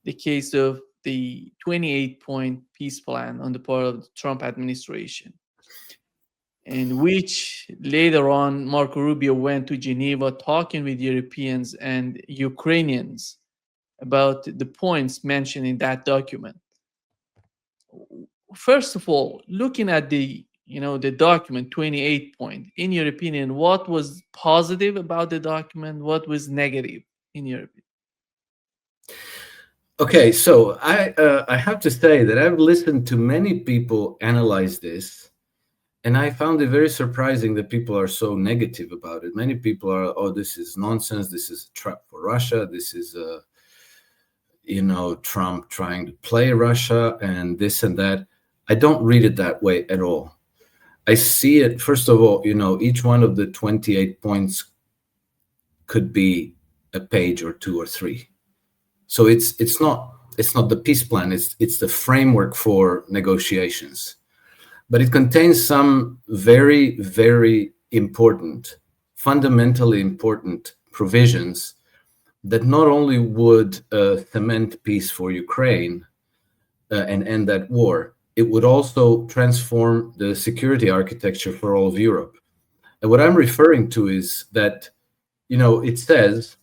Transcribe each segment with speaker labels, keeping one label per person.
Speaker 1: the case of the 28-point peace plan on the part of the Trump administration, in which later on Marco Rubio went to Geneva talking with Europeans and Ukrainians about the points mentioned in that document. First of all, looking at the document 28 point, in your opinion, what was positive about the document? What was negative in your opinion?
Speaker 2: Okay, so I have to say that I've listened to many people analyze this, and I found it very surprising that people are so negative about it. Many people are, oh, this is nonsense. This is a trap for Russia. This is Trump trying to play Russia and this and that. I don't read it that way at all. I see it, first of all, each one of the 28 points could be a page or two or three. So it's not the peace plan, it's the framework for negotiations. But it contains some very, very important, fundamentally important provisions that not only would cement peace for Ukraine and end that war, it would also transform the security architecture for all of Europe. And what I'm referring to is that, it says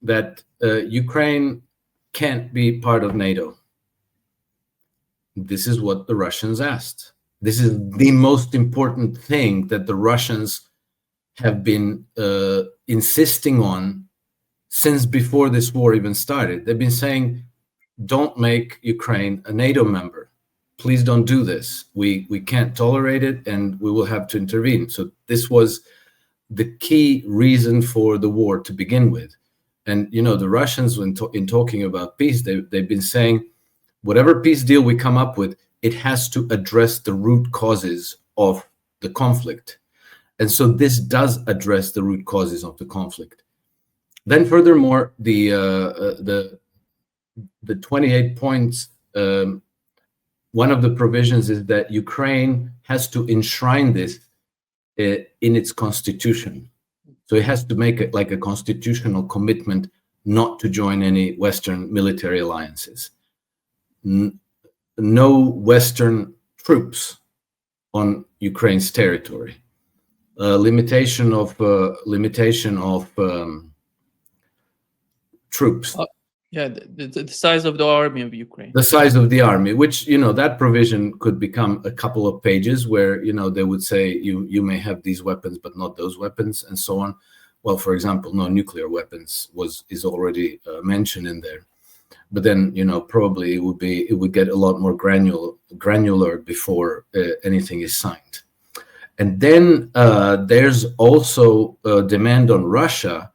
Speaker 2: that Ukraine can't be part of NATO. This is what the Russians asked. This is the most important thing that the Russians have been insisting on since before this war even started. They've been saying, don't make Ukraine a NATO member. Please don't do this. We can't tolerate it, and we will have to intervene. So this was the key reason for the war to begin with. And, the Russians, in talking about peace, they've been saying, whatever peace deal we come up with, it has to address the root causes of the conflict. And so this does address the root causes of the conflict. Then furthermore, the 28 points, one of the provisions is that Ukraine has to enshrine this in its constitution. So it has to make it like a constitutional commitment not to join any Western military alliances. No Western troops on Ukraine's territory. Limitation of troops.
Speaker 1: The size of the army of Ukraine.
Speaker 2: The size of the army, which, that provision could become a couple of pages where, they would say you may have these weapons, but not those weapons, and so on. Well, for example, no nuclear weapons is already mentioned in there. But then, probably it would get a lot more granular before anything is signed. And then there's also a demand on Russia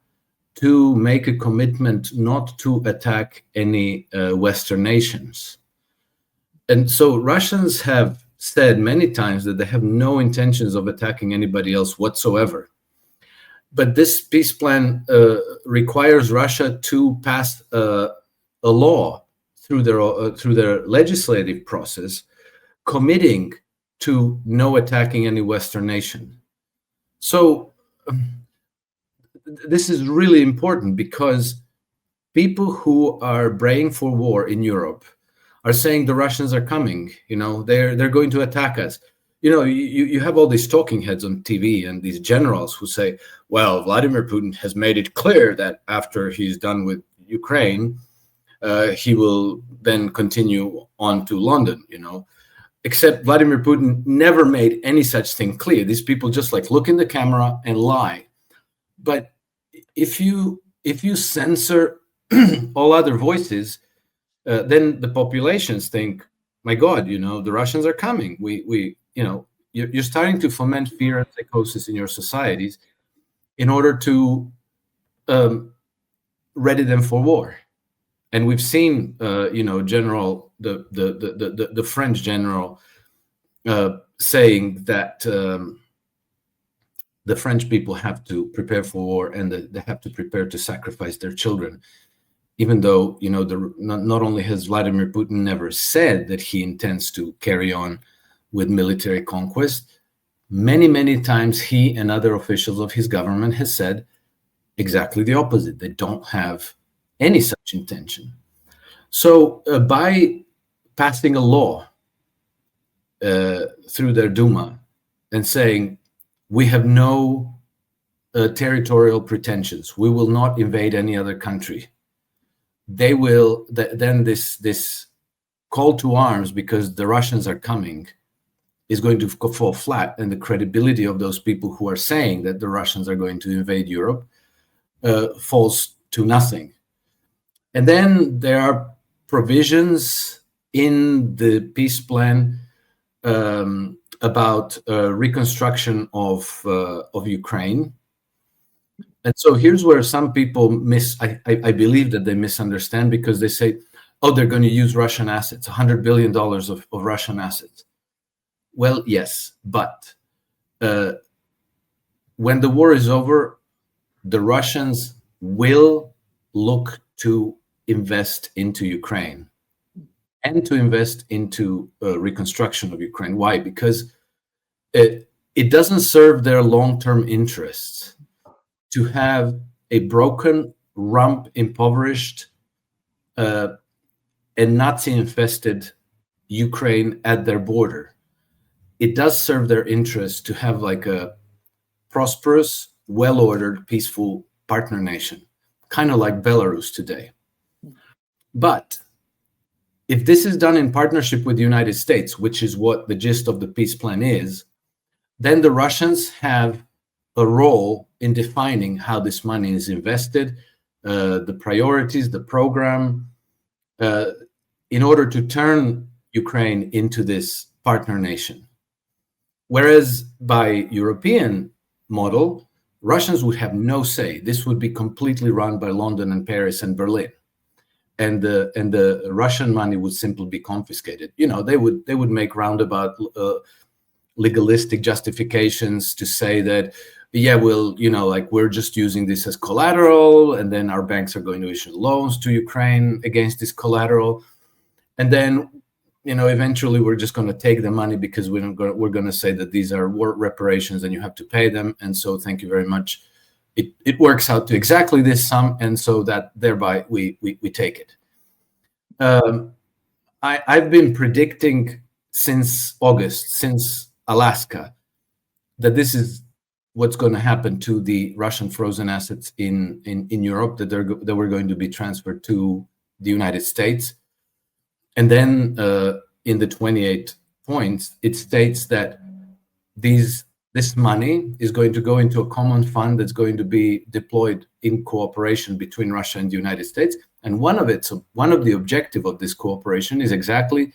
Speaker 2: to make a commitment not to attack any Western nations. And so Russians have said many times that they have no intentions of attacking anybody else whatsoever. But this peace plan requires Russia to pass a law through their legislative process, committing to no attacking any Western nation. So this is really important because people who are braying for war in Europe are saying the Russians are coming. They're going to attack us. You have all these talking heads on TV and these generals who say, well, Vladimir Putin has made it clear that after he's done with Ukraine, he will then continue on to London, Except Vladimir Putin never made any such thing clear. These people just look in the camera and lie. But if you censor all other voices, then the populations think, my God, the Russians are coming. You're starting to foment fear and psychosis in your societies in order to ready them for war. And we've seen, General the French general saying that the French people have to prepare for war and they have to prepare to sacrifice their children, even though not only has Vladimir Putin never said that he intends to carry on with military conquest, many times he and other officials of his government has said exactly the opposite. They don't have any such intention. So by passing a law through their Duma and saying, we have no territorial pretensions, we will not invade any other country, they will then this call to arms because the Russians are coming is going to fall flat, and the credibility of those people who are saying that the Russians are going to invade Europe falls to nothing. And then there are provisions in the peace plan about reconstruction of Ukraine. And so here's where some people I believe that they misunderstand, because they say, oh, they're going to use Russian assets, $100 billion of Russian assets. Well, yes, but when the war is over, the Russians will look to invest into Ukraine and to invest into reconstruction of Ukraine. Why? Because it doesn't serve their long-term interests to have a broken, rump, impoverished, and Nazi-infested Ukraine at their border. It does serve their interest to have like a prosperous, well-ordered, peaceful partner nation, kind of like Belarus today. But if this is done in partnership with the United States, which is what the gist of the peace plan is, then the Russians have a role in defining how this money is invested, the priorities, the program, in order to turn Ukraine into this partner nation. Whereas by European model, Russians would have no say. This would be completely run by London and Paris and Berlin. And the Russian money would simply be confiscated. You know, they would make roundabout legalistic justifications to say that, yeah, well, you know, like we're just using this as collateral, and then our banks are going to issue loans to Ukraine against this collateral, and then, you know, eventually we're just going to take the money because we're going to say that these are war reparations and you have to pay them, and so thank you very much. It works out to exactly this sum, and so that thereby we take it. I've been predicting since August, since Alaska, that this is what's going to happen to the Russian frozen assets in Europe, that were going to be transferred to the United States. And then in the 28 points, it states that this money is going to go into a common fund that's going to be deployed in cooperation between Russia and the United States. And one of the objective of this cooperation is exactly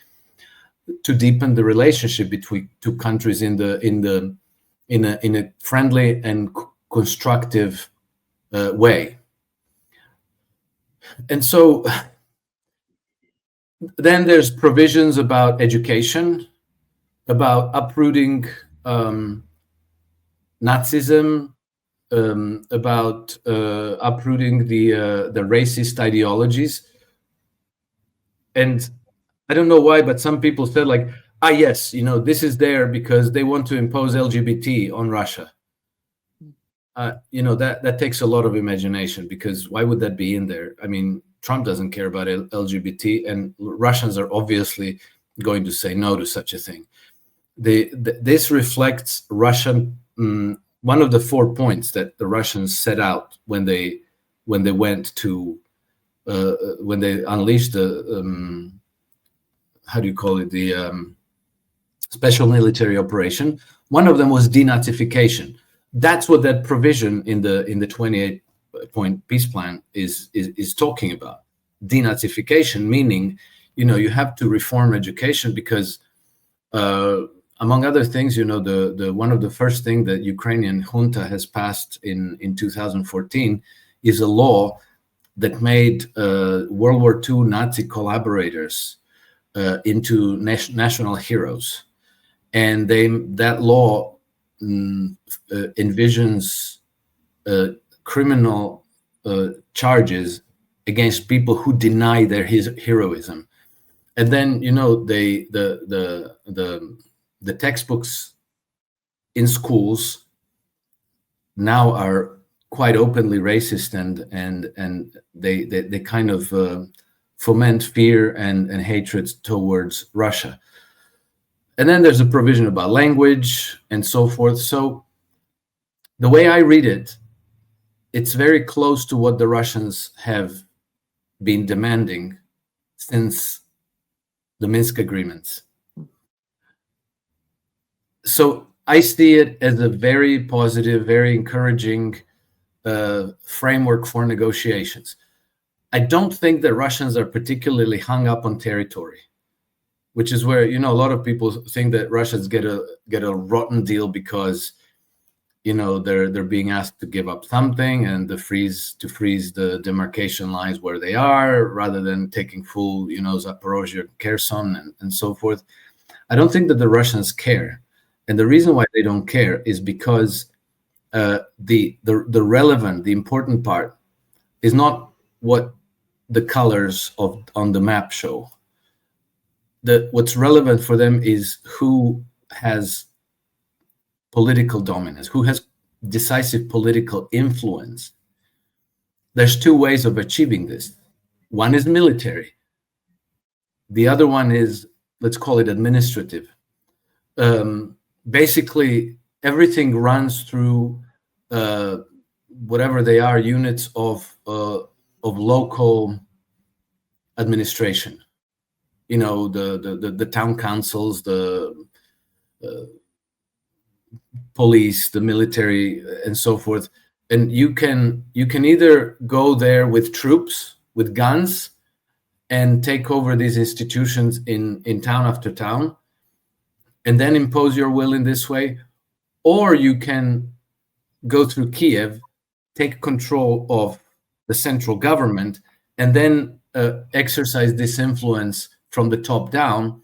Speaker 2: to deepen the relationship between two countries in a friendly and constructive way. And so then there's provisions about education, about uprooting Nazism, about uprooting the racist ideologies. And I don't know why, but some people said like, yes, you know, this is there because they want to impose LGBT on Russia. You know, that takes a lot of imagination, because why would that be in there? I mean, Trump doesn't care about LGBT, and Russians are obviously going to say no to such a thing. This reflects Russian. One of the 4 points that the Russians set out when they went to when they unleashed the how do you call it, the special military operation. One of them was denazification. That's what that provision in the 28-point peace plan is talking about. Denazification, meaning, you know, you have to reform education because among other things, you know, the one of the first thing that Ukrainian junta has passed in 2014 is a law that made World War II Nazi collaborators into national heroes, and that law envisions criminal charges against people who deny their heroism. And then, you know, the textbooks in schools now are quite openly racist, and they kind of foment fear and hatred towards Russia. And then there's a provision about language and so forth. So the way I read it, it's very close to what the Russians have been demanding since the Minsk agreements. So I see it as a very positive, very encouraging framework for negotiations. I don't think that Russians are particularly hung up on territory, which is where, you know, a lot of people think that Russians get a rotten deal because, you know, they're being asked to give up something and to freeze the demarcation lines where they are, rather than taking full, you know, Zaporozhye, Kherson, and so forth. I don't think that the Russians care, and the reason why they don't care is because the relevant, the important part is not what the colors on the map show. What's relevant for them is who has political dominance, who has decisive political influence. There's two ways of achieving this. One is military. The other one is, let's call it administrative. Basically, everything runs through whatever they are, units of local administration. You know, the town councils, the police, the military, and so forth. And you can either go there with troops, with guns, and take over these institutions in town after town, and then impose your will in this way, or you can go through Kiev, take control of the central government, and then exercise this influence from the top down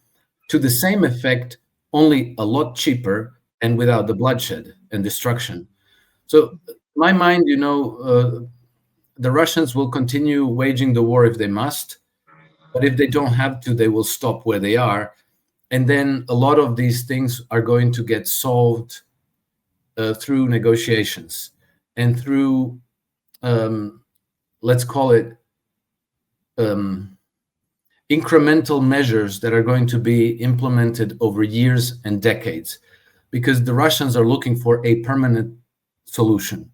Speaker 2: to the same effect, only a lot cheaper and without the bloodshed and destruction. So in my mind, you know, the Russians will continue waging the war if they must, but if they don't have to, they will stop where they are. And then a lot of these things are going to get solved through negotiations and through, let's call it, incremental measures that are going to be implemented over years and decades, because the Russians are looking for a permanent solution,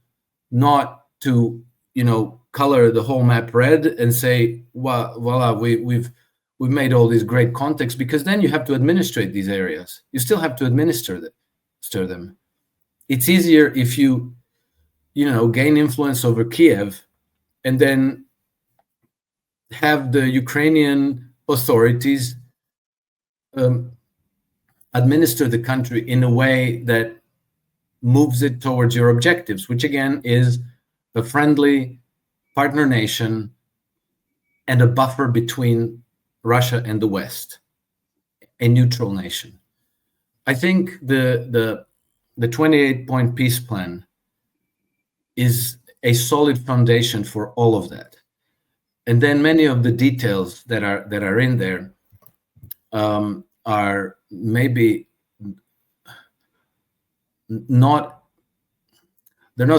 Speaker 2: not to, you know, color the whole map red and say, well, voila, we've made all these great contexts, because then you have to administrate these areas. You still have to administer them. It's easier if you know, gain influence over Kiev and then have the Ukrainian authorities administer the country in a way that moves it towards your objectives, which again is a friendly partner nation and a buffer between Russia and the West, a neutral nation. I think the 28-point peace plan is a solid foundation for all of that. And then many of the details that are in there are maybe not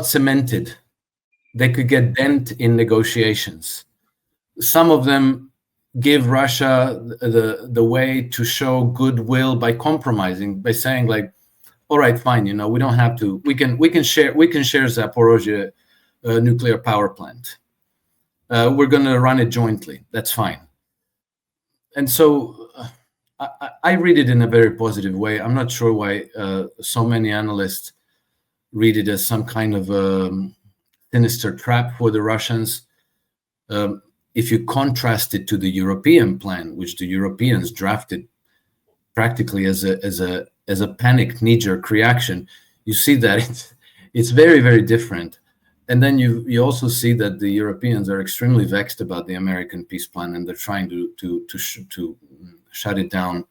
Speaker 2: cemented. They could get bent in negotiations. Some of them give Russia the way to show goodwill by compromising, by saying like, all right, fine, you know, we don't have to, we can share Zaporozhye nuclear power plant. We're going to run it jointly. That's fine. And so I read it in a very positive way. I'm not sure why so many analysts read it as some kind of sinister trap for the Russians. If you contrast it to the European plan, which the Europeans drafted practically as a panicked knee-jerk reaction, you see that it's very, very different. And then you also see that the Europeans are extremely vexed about the American peace plan, and they're trying to shut it down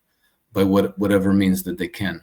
Speaker 2: by whatever means that they can.